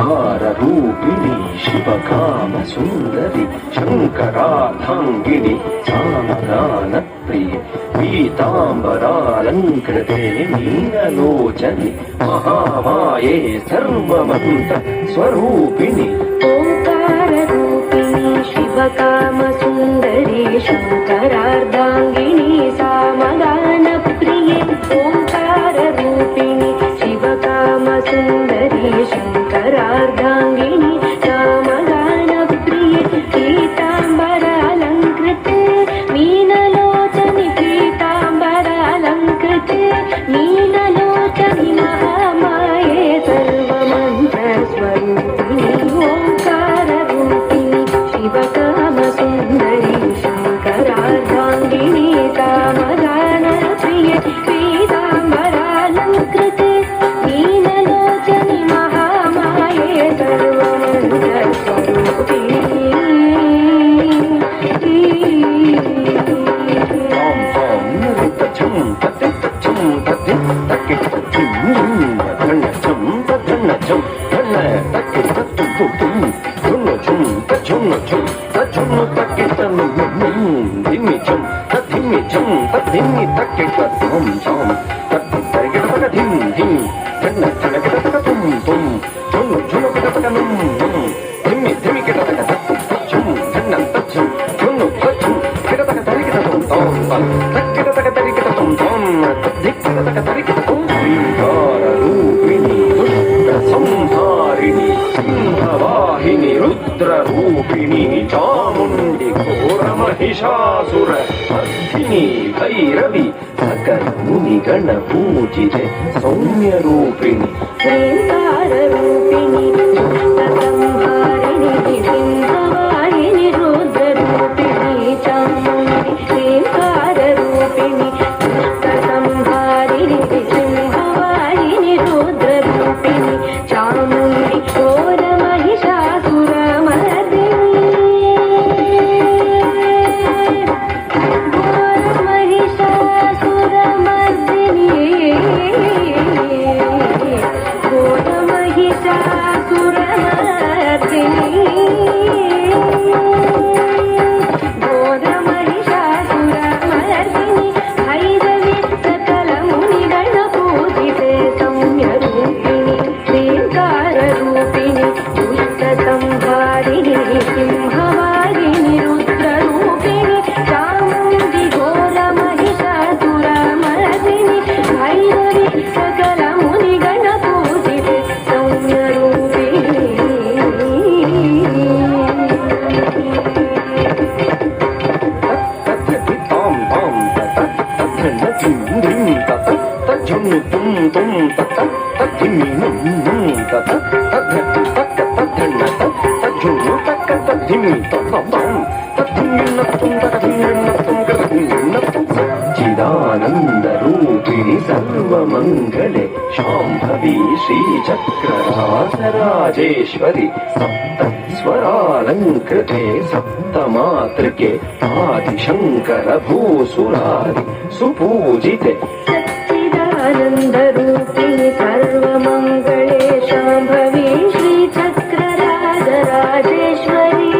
ఓంకారూపిణి శివకామ సుందరి శంకరార్థాంగిని సామగాన ప్రియ పీతాంబరాలంకృతే నీలలోచని మహామాయే సర్వమంత స్వరూపిణి ఓంకారూపిణి శివకామ సుందరి శంకరార్థాంగిని సామగాన ప్రియే ఓంకారూపిణి శివకామ సుందరి శంకరార్థాంగిని సామగాన ప్రియే పీతాంబరాలంకృతే మీనలోచని పీతాంబరాలంకృతే మీనలోచని మహామాయే సర్వమంత్ర స్వరూపిణి ఓంకారూపిణి శివకామ సుందరి శంకరార్థాంగిని సామగాన ప్రియ పీతాంబరాలంకృతే మీనలోచని మహామాయే సర్వమంత్ర స్వరూపిణి సంహారిణి సింహవాహిని రుద్రరూపిణి చాముండి ఘోరమహిషాసుర అగ్ని భైరవి సకల ముని గణ పూజిత సౌమ్యరూపిణి శ్రీంకారూపిణి సంహారిణి సింహవాహిని రుద్రరూపిణి చాముండి శ్రీంకారూపిణి సంహారిణి సింహవాహిని రుద్రరూపిణి చాముండి ఘోర మహిషాసురమర్దిని ఘోర మహిషాసురమర్దిని భైరవి సకల ముని గణ పూజితే సౌమ్యరూపిణి శ్రీంకారరూపిణి దుష్ట సంహారిణి సింహవాహిని రుద్రరూపిణి చాముండి ఘోర మహిషాసురమర్దిని భైరవి సకల ముని గణ పూజితే సౌమ్యరూపిణి చిదానందరూపిణి సర్వమంగళే శాంభవి శ్రీచక్రరాజరాజేశ్వరి సప్త స్వరాలంకృతే సప్తమాతృకే ఆదిశంకర భూసురారి సుపూజితే సచ్చిదానందరూపిణి సర్వమంగళే శాంభవి శ్రీచక్రరాజరాజేశ్వరి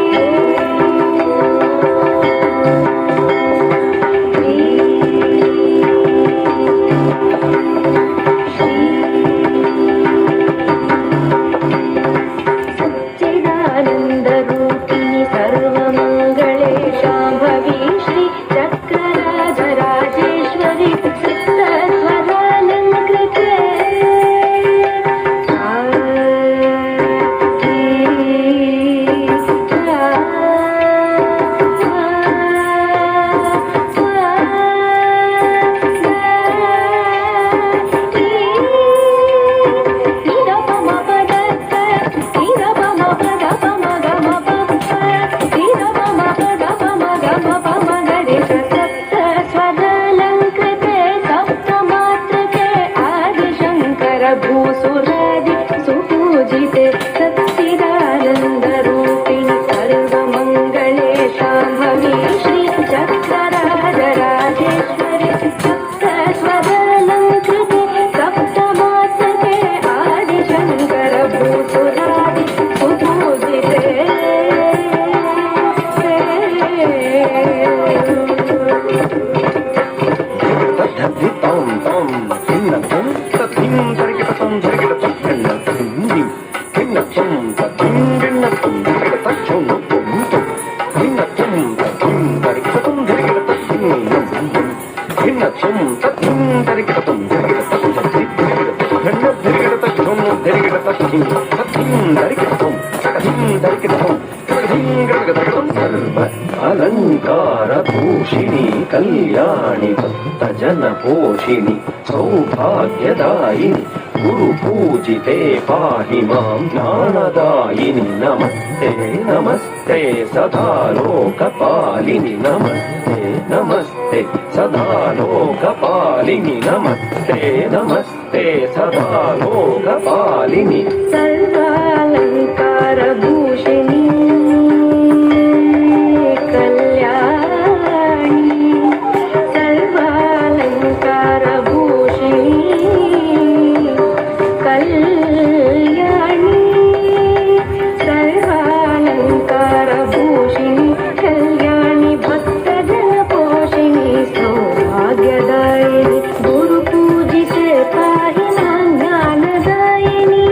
సచ్చిదానందరూపిణి సర్వమంగళే శాంభవి శ్రీచక్రరాజరాజేశ్వరి సప్తస్వరాలంకృతే भिन्न त्वं तत्थिं धरिगिडतं भिन्न धरिगिडतं धरिगिडतं तत्थिं धरिगिडतं तत्थिं धरिगिडतं सर्व अलंकार भूषिणी कल्याणि भक्त जन पोषिणी सौभाग्यदायिनी गुरु पूजिते पाहि मां ज्ञानदायिनि नमस्ते नमस्ते सदा लोकपालिनि नमस्ते नमस्ते सदा लोकपालिनि नमस्ते नमस्ते सदा लोकपालिनि सर्वालंकार भूषिणी कल्याणी सर्वालंकार भूषिणी कल्याणी सर्वालंकार भूषिणी कल्याणी भक्तजन पोषिणी सौभाग्यदायिनी गुरु पूजिते पाहि मां ज्ञानदायिनी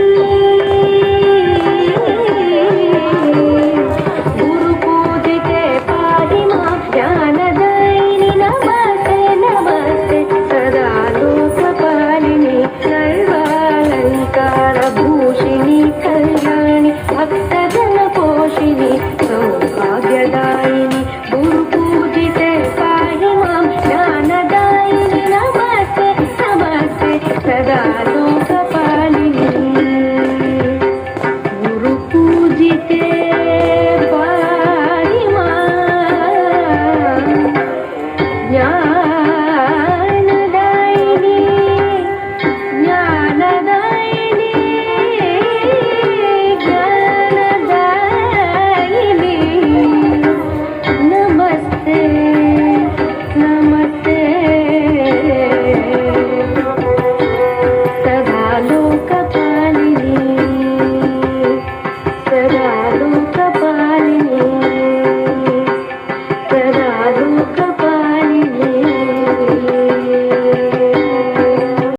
गुरु पूजिते पाहि मां ज्ञानदायिनी नमस्ते नमस्ते सदा लोकपालिनी सर्वालंकार भूषिणी कल्याणी भक्तजन पोषिणी सौभाग्यदायिनी गुरु पूजिते पाहि मां ज्ञानदायिनी नमस्ते नमस्ते सदा लोकपालिनी गुरु पूजिते पाहि मां ज्ञानदायिनी